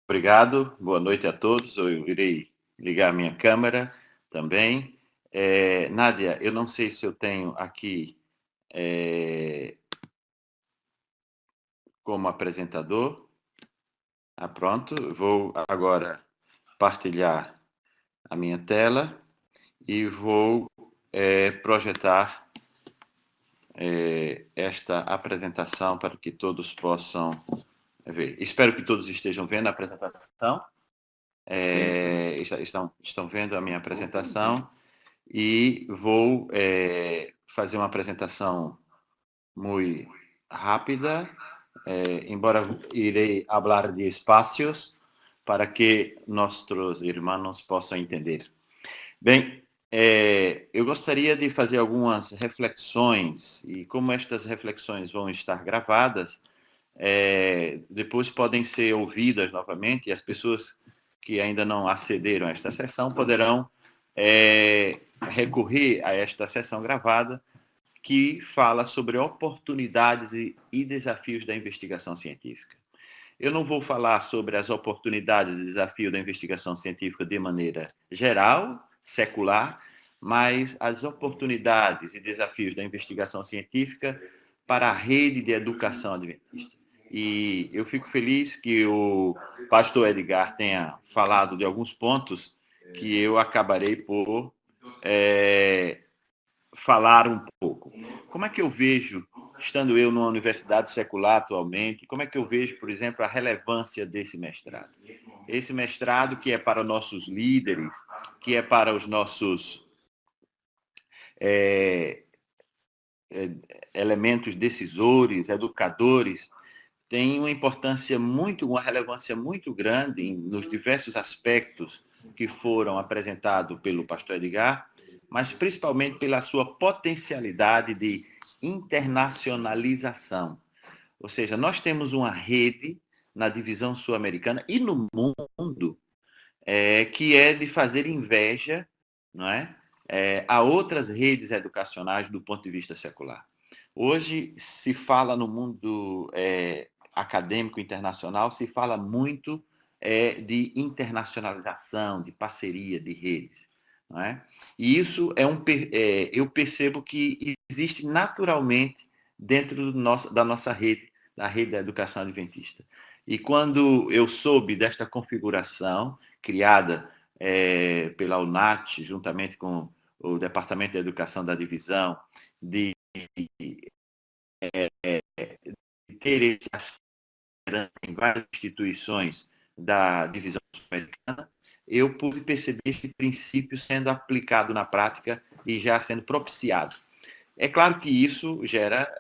Obrigado, boa noite a todos. Eu irei ligar minha câmera também. Nádia, eu não sei se eu tenho aqui como apresentador. Pronto, vou agora partilhar a minha tela e vou projetar esta apresentação para que todos possam ver. Espero que todos estejam vendo a apresentação. Estão vendo a minha apresentação e vou fazer uma apresentação muito rápida, embora irei falar de espaços para que nossos irmãos possam entender. Bem, eu gostaria de fazer algumas reflexões e como estas reflexões vão estar gravadas, depois podem ser ouvidas novamente e as pessoas que ainda não acederam a esta sessão poderão recorrer a esta sessão gravada que fala sobre oportunidades e desafios da investigação científica. Eu não vou falar sobre as oportunidades e desafios da investigação científica de maneira geral, secular, mas as oportunidades e desafios da investigação científica para a rede de educação adventista. E eu fico feliz que o pastor Edgar tenha falado de alguns pontos que eu acabarei por falar um pouco. Como é que eu vejo, estando eu numa universidade secular atualmente, como é que eu vejo, por exemplo, a relevância desse mestrado? Esse mestrado que é para nossos líderes, que é para os nossos elementos decisores, educadores, tem uma importância uma relevância muito grande nos diversos aspectos que foram apresentados pelo pastor Edgar, mas principalmente pela sua potencialidade de internacionalização. Ou seja, nós temos uma rede na divisão sul-americana e no mundo que é de fazer inveja, não é? A outras redes educacionais do ponto de vista secular. Hoje se fala no mundo acadêmico internacional, se fala muito de internacionalização, de parceria, de redes. Não é? E isso eu percebo que existe naturalmente dentro da nossa rede, da rede da educação adventista. E quando eu soube desta configuração criada pela UNAT, juntamente com o Departamento de Educação da Divisão, de ter em várias instituições da divisão sul-americana, eu pude perceber esse princípio sendo aplicado na prática e já sendo propiciado. É claro que isso gera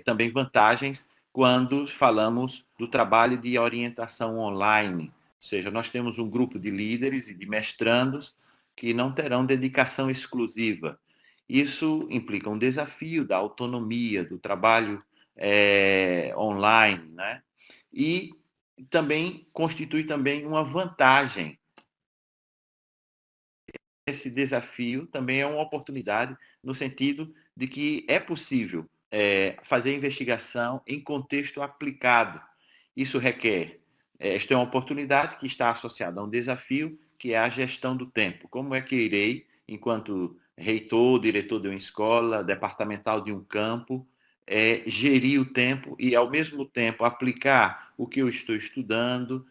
também vantagens quando falamos do trabalho de orientação online. Ou seja, nós temos um grupo de líderes e de mestrandos que não terão dedicação exclusiva. Isso implica um desafio da autonomia, do trabalho online, né? E também constitui também uma vantagem. Esse desafio também é uma oportunidade no sentido de que é possível fazer investigação em contexto aplicado. Isso requer, esta é uma oportunidade que está associada a um desafio, que é a gestão do tempo. Como é que irei, enquanto reitor, diretor de uma escola, departamental de um campo, gerir o tempo e, ao mesmo tempo, aplicar o que eu estou estudando,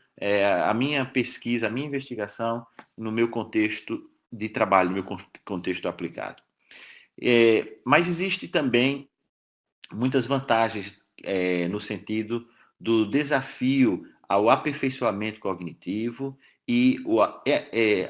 a minha pesquisa, a minha investigação, no meu contexto de trabalho, no meu contexto aplicado. Mas existe também muitas vantagens no sentido do desafio ao aperfeiçoamento cognitivo e o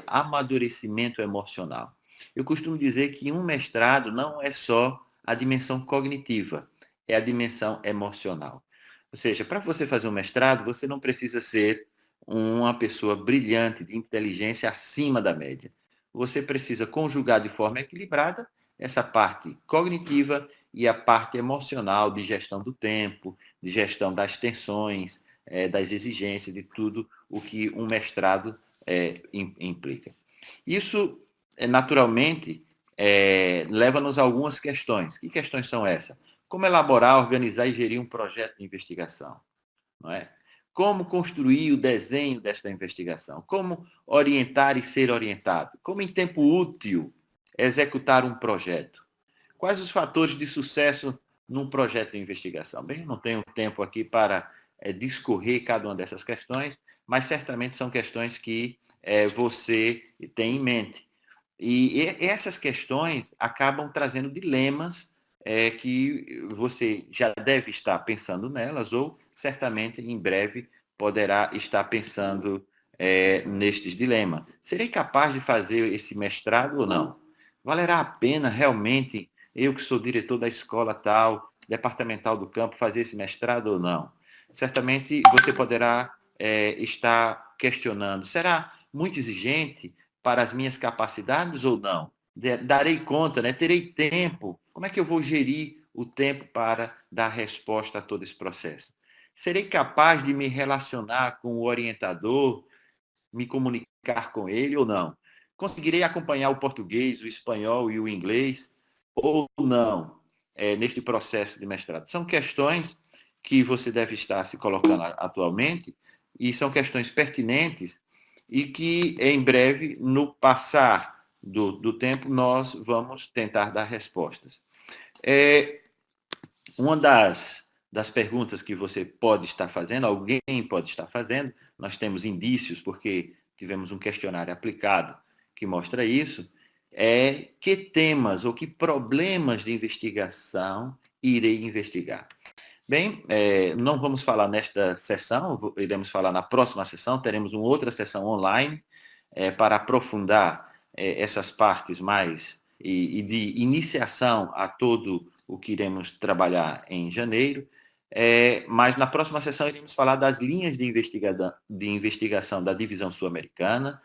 amadurecimento emocional. Eu costumo dizer que um mestrado não é só a dimensão cognitiva, é a dimensão emocional. Ou seja, para você fazer um mestrado, você não precisa ser uma pessoa brilhante, de inteligência acima da média. Você precisa conjugar de forma equilibrada essa parte cognitiva e a parte emocional de gestão do tempo, de gestão das tensões, das exigências, de tudo o que um mestrado implica. Isso, naturalmente, leva-nos a algumas questões. Que questões são essas? Como elaborar, organizar e gerir um projeto de investigação? Não é? como construir o desenho desta investigação, como orientar e ser orientado, como em tempo útil executar um projeto. Quais os fatores de sucesso num projeto de investigação? Bem, não tenho tempo aqui para discorrer cada uma dessas questões, mas certamente são questões que você tem em mente. E essas questões acabam trazendo dilemas que você já deve estar pensando nelas ou certamente em breve poderá estar pensando nestes dilemas. Serei capaz de fazer esse mestrado ou não? Valerá a pena realmente eu que sou diretor da escola tal, departamental do campo, fazer esse mestrado ou não? Certamente você poderá estar questionando, será muito exigente para as minhas capacidades ou não? Darei conta, né? Terei tempo? Como é que eu vou gerir o tempo para dar resposta a todo esse processo? Serei capaz de me relacionar com o orientador, me comunicar com ele ou não? Conseguirei acompanhar o português, o espanhol e o inglês ou não neste processo de mestrado? São questões que você deve estar se colocando atualmente e são questões pertinentes e que em breve, no passar do tempo, nós vamos tentar dar respostas. Uma das perguntas que você pode estar fazendo, alguém pode estar fazendo, nós temos indícios, porque tivemos um questionário aplicado que mostra isso, é que temas ou que problemas de investigação irei investigar. Bem, não vamos falar nesta sessão, iremos falar na próxima sessão, teremos uma outra sessão online para aprofundar essas partes mais e de iniciação a todo o que iremos trabalhar em janeiro. Mas na próxima sessão iremos falar das linhas de investigação da divisão sul-americana,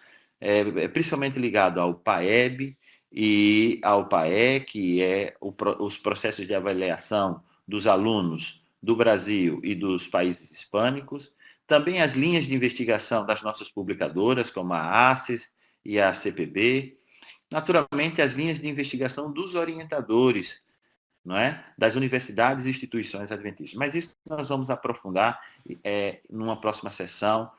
principalmente ligado ao PAEB e ao PAE, que é os processos de avaliação dos alunos do Brasil e dos países hispânicos. Também as linhas de investigação das nossas publicadoras, como a ACES e a CPB. Naturalmente, as linhas de investigação dos orientadores, não é? Das universidades e instituições adventistas. Mas isso nós vamos aprofundar numa próxima sessão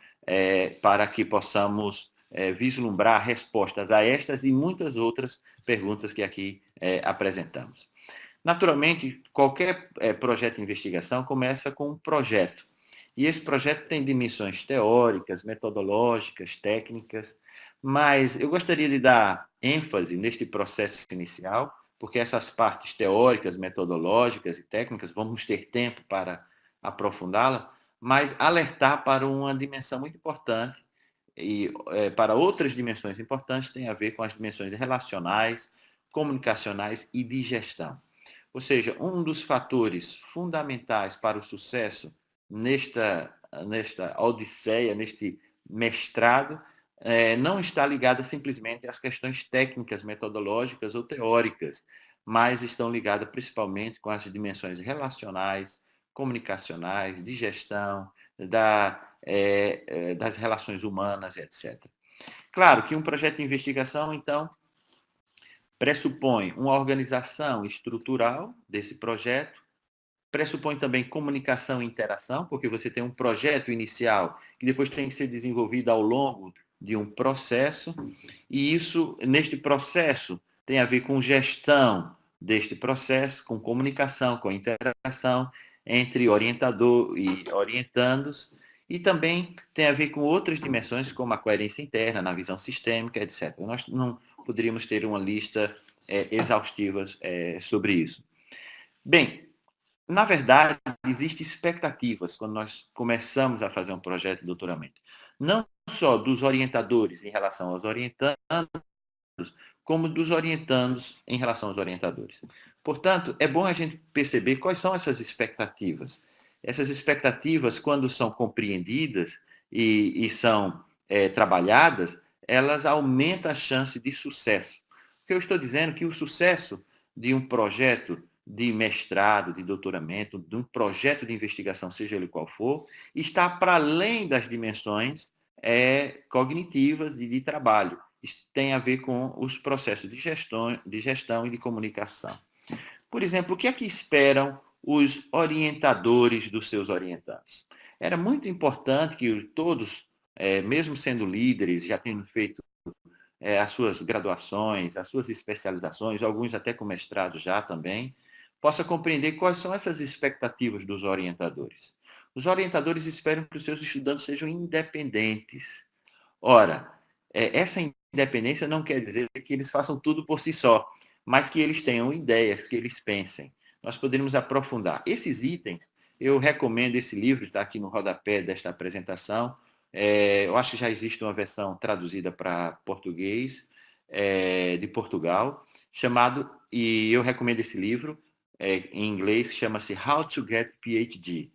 para que possamos vislumbrar respostas a estas e muitas outras perguntas que aqui apresentamos. Naturalmente, qualquer projeto de investigação começa com um projeto. E esse projeto tem dimensões teóricas, metodológicas, técnicas, mas eu gostaria de dar ênfase neste processo inicial, porque essas partes teóricas, metodológicas e técnicas, vamos ter tempo para aprofundá-la, mas alertar para uma dimensão muito importante e para outras dimensões importantes tem a ver com as dimensões relacionais, comunicacionais e de gestão. Ou seja, um dos fatores fundamentais para o sucesso nesta odisseia, neste mestrado, não está ligada simplesmente às questões técnicas, metodológicas ou teóricas, mas estão ligadas principalmente com as dimensões relacionais, comunicacionais, de gestão, das relações humanas, etc. Claro que um projeto de investigação, então, pressupõe uma organização estrutural desse projeto, pressupõe também comunicação e interação, porque você tem um projeto inicial que depois tem que ser desenvolvido ao longo de um processo, e isso, neste processo, tem a ver com gestão deste processo, com comunicação, com interação entre orientador e orientandos, e também tem a ver com outras dimensões, como a coerência interna, na visão sistêmica, etc. Nós não poderíamos ter uma lista exaustiva sobre isso. Bem, na verdade, existem expectativas quando nós começamos a fazer um projeto de doutoramento. Não só dos orientadores em relação aos orientandos, como dos orientandos em relação aos orientadores. Portanto, é bom a gente perceber quais são essas expectativas. Essas expectativas, quando são compreendidas e são trabalhadas, elas aumentam a chance de sucesso. Porque eu estou dizendo que o sucesso de um projeto de mestrado, de doutoramento, de um projeto de investigação, seja ele qual for, está para além das dimensões cognitivas e de trabalho. Isso tem a ver com os processos de gestão e de comunicação. Por exemplo, o que é que esperam os orientadores dos seus orientandos? Era muito importante que todos, mesmo sendo líderes, já tendo feito as suas graduações, as suas especializações, alguns até com mestrado já também, possa compreender quais são essas expectativas dos orientadores. Os orientadores esperam que os seus estudantes sejam independentes. Ora, essa independência não quer dizer que eles façam tudo por si só, mas que eles tenham ideias, que eles pensem. Nós poderíamos aprofundar. Esses itens, eu recomendo esse livro, está aqui no rodapé desta apresentação. Eu acho que já existe uma versão traduzida para português, de Portugal, e eu recomendo esse livro, em inglês, chama-se How to Get PhD.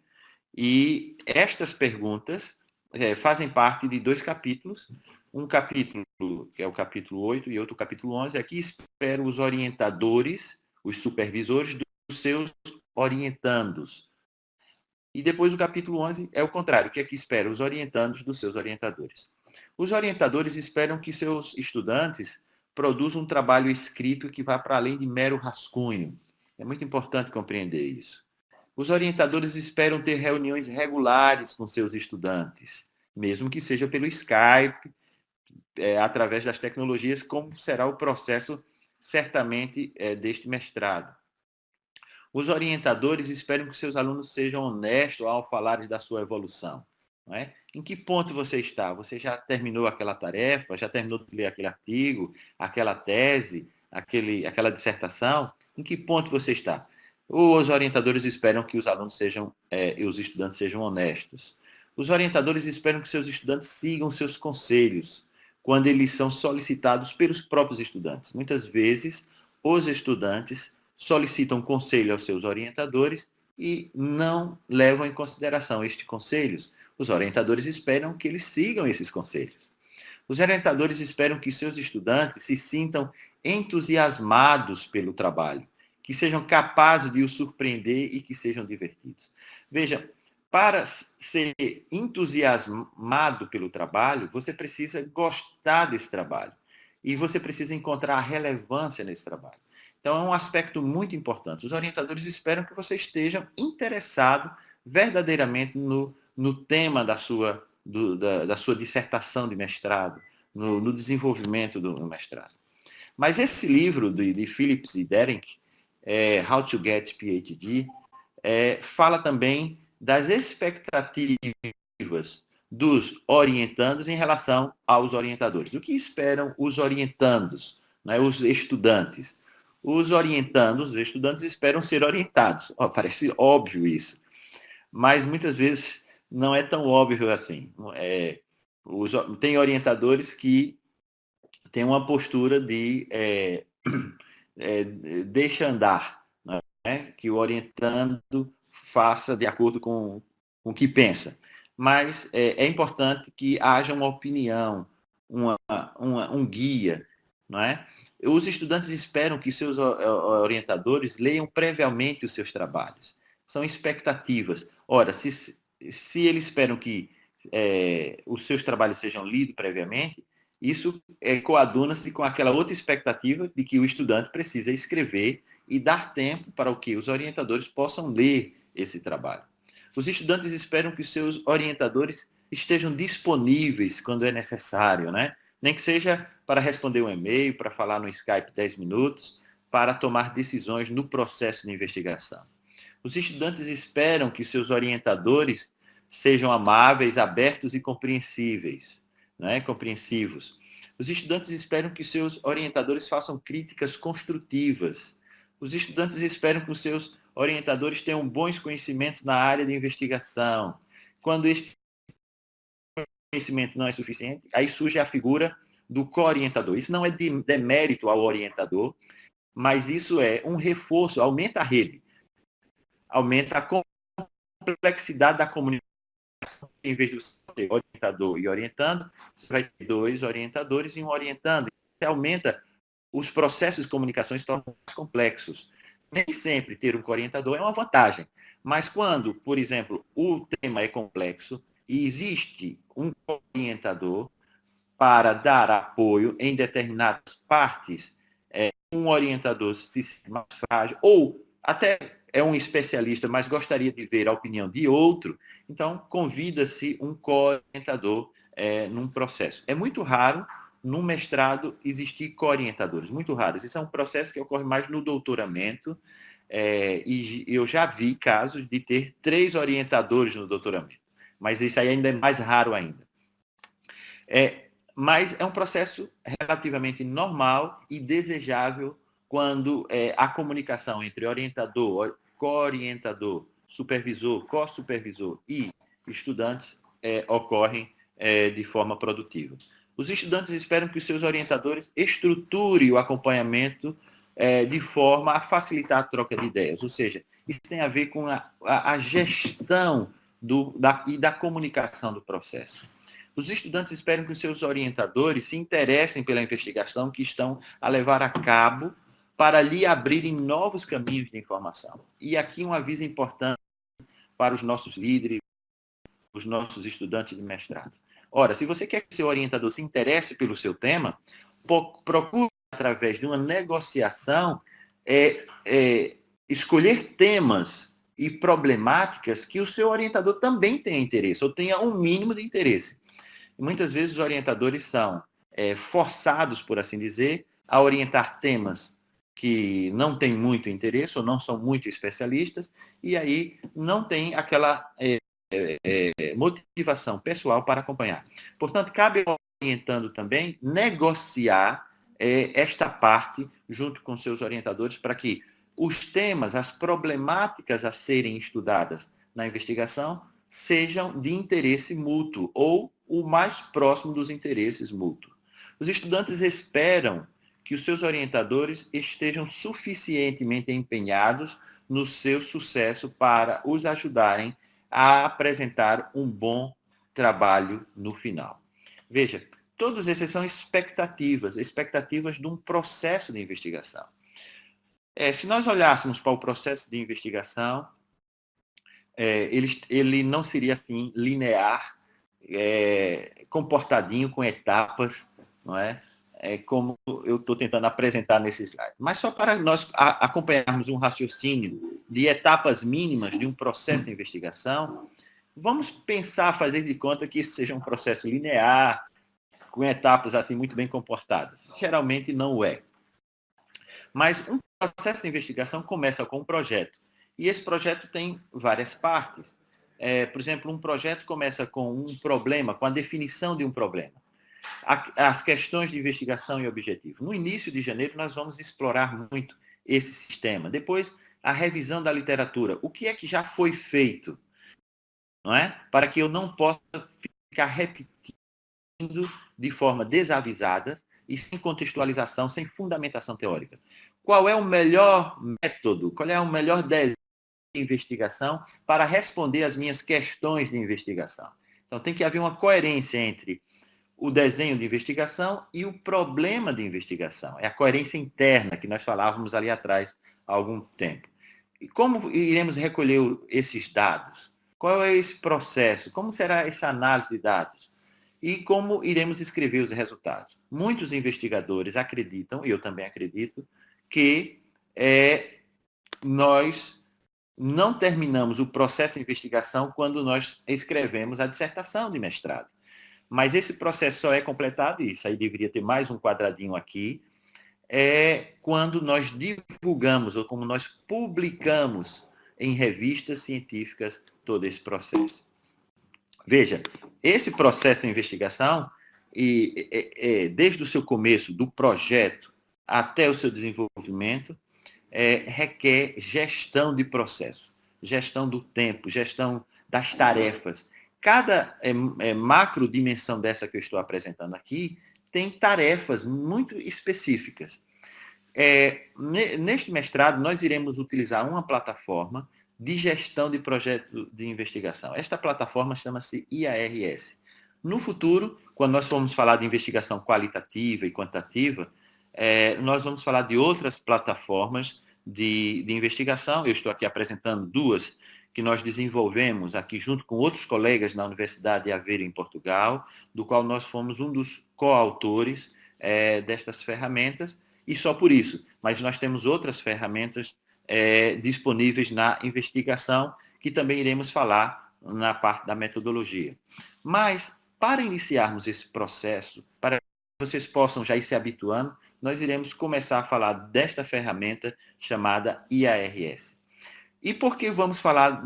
E estas perguntas fazem parte de 2 capítulos, um capítulo, que é o capítulo 8, e outro capítulo 11. Aqui espero os orientadores, os supervisores dos seus orientandos. E depois o capítulo 11 é o contrário, que aqui espera os orientandos dos seus orientadores. Os orientadores esperam que seus estudantes produzam um trabalho escrito que vá para além de mero rascunho. É muito importante compreender isso. Os orientadores esperam ter reuniões regulares com seus estudantes, mesmo que seja pelo Skype, através das tecnologias, como será o processo, certamente, deste mestrado. Os orientadores esperam que seus alunos sejam honestos ao falar da sua evolução. Não é? Em que ponto você está? Você já terminou aquela tarefa? Já terminou de ler aquele artigo, aquela tese, aquela dissertação? Em que ponto você está? Os orientadores esperam que os alunos e os estudantes sejam honestos. Os orientadores esperam que seus estudantes sigam seus conselhos quando eles são solicitados pelos próprios estudantes. Muitas vezes, os estudantes solicitam conselho aos seus orientadores e não levam em consideração estes conselhos. Os orientadores esperam que eles sigam esses conselhos. Os orientadores esperam que seus estudantes se sintam entusiasmados pelo trabalho, que sejam capazes de os surpreender e que sejam divertidos. Veja, para ser entusiasmado pelo trabalho, você precisa gostar desse trabalho e você precisa encontrar a relevância nesse trabalho. Então, é um aspecto muito importante. Os orientadores esperam que você esteja interessado verdadeiramente no tema da sua dissertação de mestrado, no desenvolvimento do mestrado. Mas esse livro de Phillips e Derink, How to Get PhD, fala também das expectativas dos orientandos em relação aos orientadores. O que esperam os orientandos, né, os estudantes? Os estudantes esperam ser orientados. Parece óbvio isso, mas muitas vezes não é tão óbvio assim. Tem orientadores que têm uma postura de deixa andar, né? Que o orientando faça de acordo com o que pensa. Mas é importante que haja uma opinião, um guia, não é? Os estudantes esperam que seus orientadores leiam previamente os seus trabalhos. São expectativas. Ora, se eles esperam que os seus trabalhos sejam lidos previamente, isso coaduna-se com aquela outra expectativa de que o estudante precisa escrever e dar tempo para o que os orientadores possam ler esse trabalho. Os estudantes esperam que os seus orientadores estejam disponíveis quando é necessário, né? Nem que seja para responder um e-mail, para falar no Skype 10 minutos, para tomar decisões no processo de investigação. Os estudantes esperam que seus orientadores sejam amáveis, abertos e compreensíveis, né? Compreensivos. Os estudantes esperam que seus orientadores façam críticas construtivas. Os estudantes esperam que os seus orientadores tenham bons conhecimentos na área de investigação. Quando este conhecimento não é suficiente, aí surge a figura do co-orientador. Isso não é de demérito ao orientador, mas isso é um reforço, aumenta a rede, aumenta a complexidade da comunicação. Em vez de você ter orientador e orientando, você vai ter 2 orientadores e um orientando. Você aumenta os processos de comunicação, se tornam mais complexos. Nem sempre ter um orientador é uma vantagem, mas quando, por exemplo, o tema é complexo e existe um orientador para dar apoio em determinadas partes, um orientador se sente mais frágil, ou até é um especialista, mas gostaria de ver a opinião de outro, então convida-se um co-orientador num processo. É muito raro, no mestrado, existir co-orientadores, muito raro. Isso é um processo que ocorre mais no doutoramento, e eu já vi casos de ter 3 orientadores no doutoramento, mas isso aí ainda é mais raro ainda. Mas é um processo relativamente normal e desejável quando a comunicação entre orientador, co-orientador, supervisor, co-supervisor e estudantes ocorrem de forma produtiva. Os estudantes esperam que os seus orientadores estruturem o acompanhamento de forma a facilitar a troca de ideias, ou seja, isso tem a ver com a gestão e da comunicação do processo. Os estudantes esperam que os seus orientadores se interessem pela investigação que estão a levar a cabo para lhe abrirem novos caminhos de informação. E aqui um aviso importante para os nossos líderes, os nossos estudantes de mestrado. Ora, se você quer que seu orientador se interesse pelo seu tema, procure, através de uma negociação, escolher temas e problemáticas que o seu orientador também tenha interesse, ou tenha um mínimo de interesse. Muitas vezes os orientadores são forçados, por assim dizer, a orientar temas que não têm muito interesse ou não são muito especialistas, e aí não tem aquela motivação pessoal para acompanhar. Portanto, cabe ao orientando também negociar esta parte junto com seus orientadores para que os temas, as problemáticas a serem estudadas na investigação sejam de interesse mútuo ou o mais próximo dos interesses mútuos. Os estudantes esperam que os seus orientadores estejam suficientemente empenhados no seu sucesso para os ajudarem a apresentar um bom trabalho no final. Veja, todos esses são expectativas de um processo de investigação. Se nós olhássemos para o processo de investigação, ele não seria assim linear, comportadinho, com etapas, não é? Como eu estou tentando apresentar nesse slide. Mas só para nós acompanharmos um raciocínio de etapas mínimas de um processo de investigação, vamos pensar, fazer de conta que isso seja um processo linear, com etapas assim muito bem comportadas. Geralmente não o é. Mas um processo de investigação começa com um projeto. E esse projeto tem várias partes. Por exemplo, um projeto começa com um problema, com a definição de um problema. As questões de investigação e objetivo. No início de janeiro, nós vamos explorar muito esse sistema. Depois, a revisão da literatura. O que é que já foi feito? Não é? Para que eu não possa ficar repetindo de forma desavisada e sem contextualização, sem fundamentação teórica. Qual é o melhor método? Qual é o melhor desenho de investigação para responder às minhas questões de investigação? Então, tem que haver uma coerência entre o desenho de investigação e o problema de investigação. É a coerência interna que nós falávamos ali atrás há algum tempo. E como iremos recolher esses dados? Qual é esse processo? Como será essa análise de dados? E como iremos escrever os resultados? Muitos investigadores acreditam, e eu também acredito, que nós não terminamos o processo de investigação quando nós escrevemos a dissertação de mestrado. Mas esse processo só é completado, e isso aí deveria ter mais um quadradinho aqui, quando nós divulgamos, ou como nós publicamos em revistas científicas todo esse processo. Veja, esse processo de investigação, desde o seu começo, do projeto até o seu desenvolvimento, requer gestão de processo, gestão do tempo, gestão das tarefas. Cada macro dimensão dessa que eu estou apresentando aqui tem tarefas muito específicas. Neste mestrado, nós iremos utilizar uma plataforma de gestão de projeto de investigação. Esta plataforma chama-se IARS. No futuro, quando nós formos falar de investigação qualitativa e quantitativa, nós vamos falar de outras plataformas de investigação. Eu estou aqui apresentando duas que nós desenvolvemos aqui junto com outros colegas na Universidade de Aveiro, em Portugal, do qual nós fomos um dos coautores destas ferramentas, e só por isso. Mas nós temos outras ferramentas disponíveis na investigação, que também iremos falar na parte da metodologia. Mas, para iniciarmos esse processo, para que vocês possam já ir se habituando, nós iremos começar a falar desta ferramenta chamada IARS. E por que vamos falar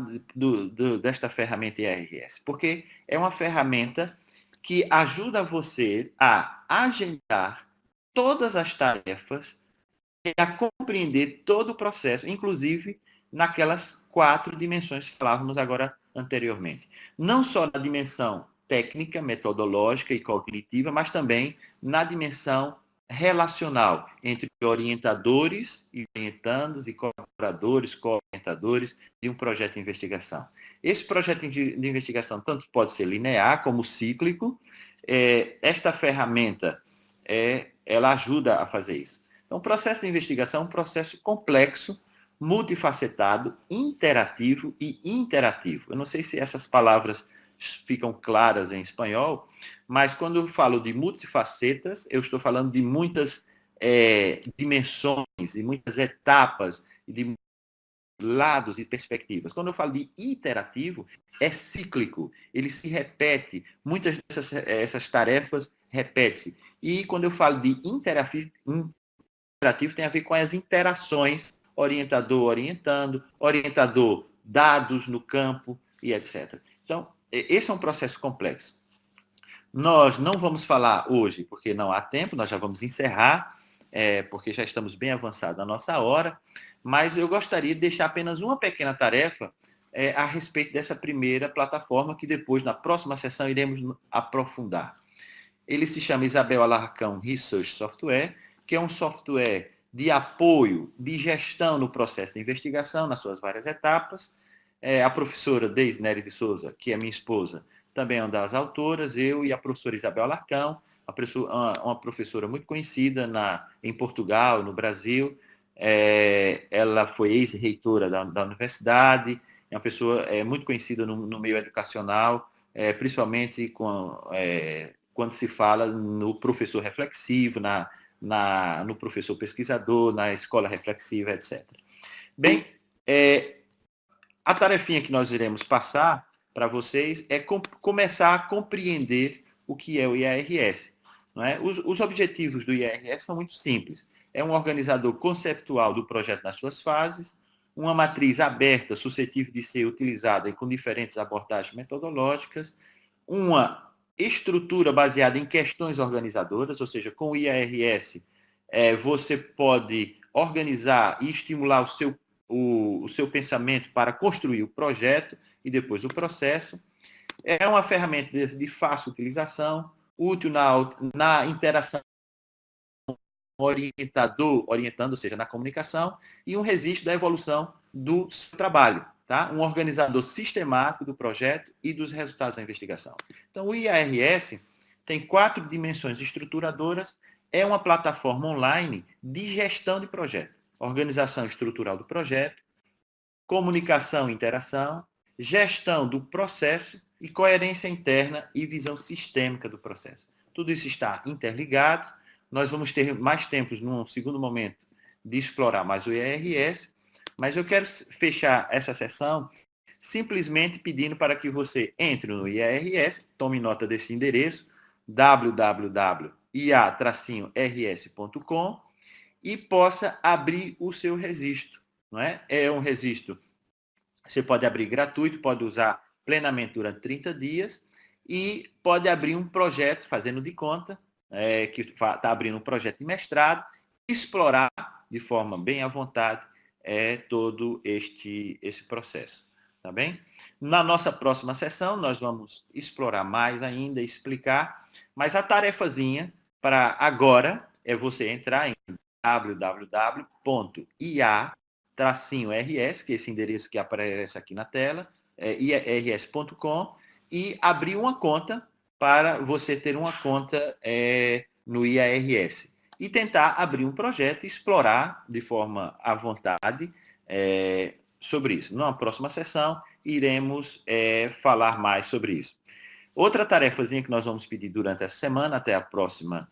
desta ferramenta IARS? Porque é uma ferramenta que ajuda você a agendar todas as tarefas e a compreender todo o processo, inclusive naquelas 4 dimensões que falávamos agora anteriormente. Não só na dimensão técnica, metodológica e cognitiva, mas também na dimensão relacional entre orientadores e orientandos e colaboradores, co-orientadores de um projeto de investigação. Esse projeto de investigação tanto pode ser linear como cíclico. Esta ferramenta, ela ajuda a fazer isso. Então, o processo de investigação é um processo complexo, multifacetado, interativo e interativo. Eu não sei se essas palavras ficam claras em espanhol, mas quando eu falo de multifacetas, eu estou falando de muitas dimensões e muitas etapas, de lados e perspectivas. Quando eu falo de iterativo, é cíclico, ele se repete, muitas dessas tarefas repetem-se. E quando eu falo de interativo tem a ver com as interações, orientador orientando, orientador dados no campo e etc. Então, esse é um processo complexo. Nós não vamos falar hoje, porque não há tempo, nós já vamos encerrar, porque já estamos bem avançados na nossa hora, mas eu gostaria de deixar apenas uma pequena tarefa a respeito dessa primeira plataforma, que depois, na próxima sessão, iremos aprofundar. Ele se chama Isabel Alarcão Research Software, que é um software de apoio, de gestão no processo de investigação, nas suas várias etapas. A professora Deisnery de Souza, que é minha esposa, também é uma das autoras, eu e a professora Isabel Alarcão, uma professora muito conhecida em Portugal, no Brasil. Ela foi ex-reitora da universidade, é uma pessoa muito conhecida no meio educacional, principalmente quando se fala no professor reflexivo, no professor pesquisador, na escola reflexiva, etc. Bem, a tarefinha que nós iremos passar para vocês é começar a compreender o que é o IARS. Não é? Os objetivos do IARS são muito simples. É um organizador conceptual do projeto nas suas fases, uma matriz aberta, suscetível de ser utilizada com diferentes abordagens metodológicas, uma estrutura baseada em questões organizadoras, ou seja, com o IARS, você pode organizar e estimular o seu pensamento para construir o projeto e depois o processo. É uma ferramenta de fácil utilização, útil na interação orientando, ou seja, na comunicação, e um registro da evolução do seu trabalho, tá? Um organizador sistemático do projeto e dos resultados da investigação. Então, o IARS tem 4 dimensões estruturadoras, é uma plataforma online de gestão de projeto, organização estrutural do projeto, comunicação e interação, gestão do processo e coerência interna e visão sistêmica do processo. Tudo isso está interligado. Nós vamos ter mais tempo, num segundo momento, de explorar mais o IARS, mas eu quero fechar essa sessão simplesmente pedindo para que você entre no IARS, tome nota desse endereço, www.ia-rs.com, e possa abrir o seu registro. Não é? É um registro, você pode abrir gratuito, pode usar plenamente durante 30 dias e pode abrir um projeto, fazendo de conta, que está abrindo um projeto de mestrado, explorar de forma bem à vontade todo esse processo. Tá bem? Na nossa próxima sessão, nós vamos explorar mais ainda, explicar, mas a tarefazinha para agora é você entrar em www.ia-rs, que é esse endereço que aparece aqui na tela, iars.com, e abrir uma conta para você ter uma conta no IARS. E tentar abrir um projeto e explorar de forma à vontade sobre isso. Na próxima sessão, iremos falar mais sobre isso. Outra tarefazinha que nós vamos pedir durante essa semana, até a próxima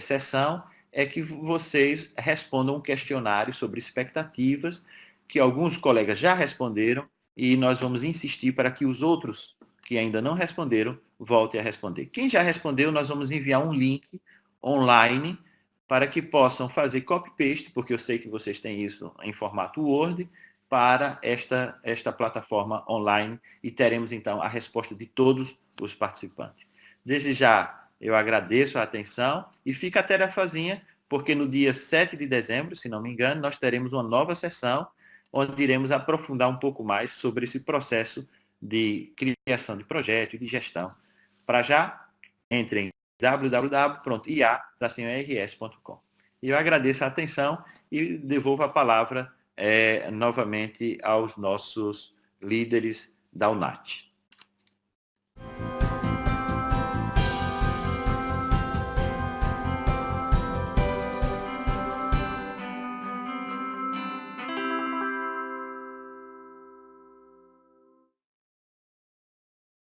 sessão, é que vocês respondam um questionário sobre expectativas que alguns colegas já responderam e nós vamos insistir para que os outros que ainda não responderam voltem a responder. Quem já respondeu, nós vamos enviar um link online para que possam fazer copy-paste, porque eu sei que vocês têm isso em formato Word, para esta plataforma online e teremos, então, a resposta de todos os participantes. Desde já, eu agradeço a atenção e fica a tarefazinha, porque no dia 7 de dezembro, se não me engano, nós teremos uma nova sessão, onde iremos aprofundar um pouco mais sobre esse processo de criação de projeto e de gestão. Para já, entrem em www.ia.rs.com. E eu agradeço a atenção e devolvo a palavra novamente aos nossos líderes da UNAT.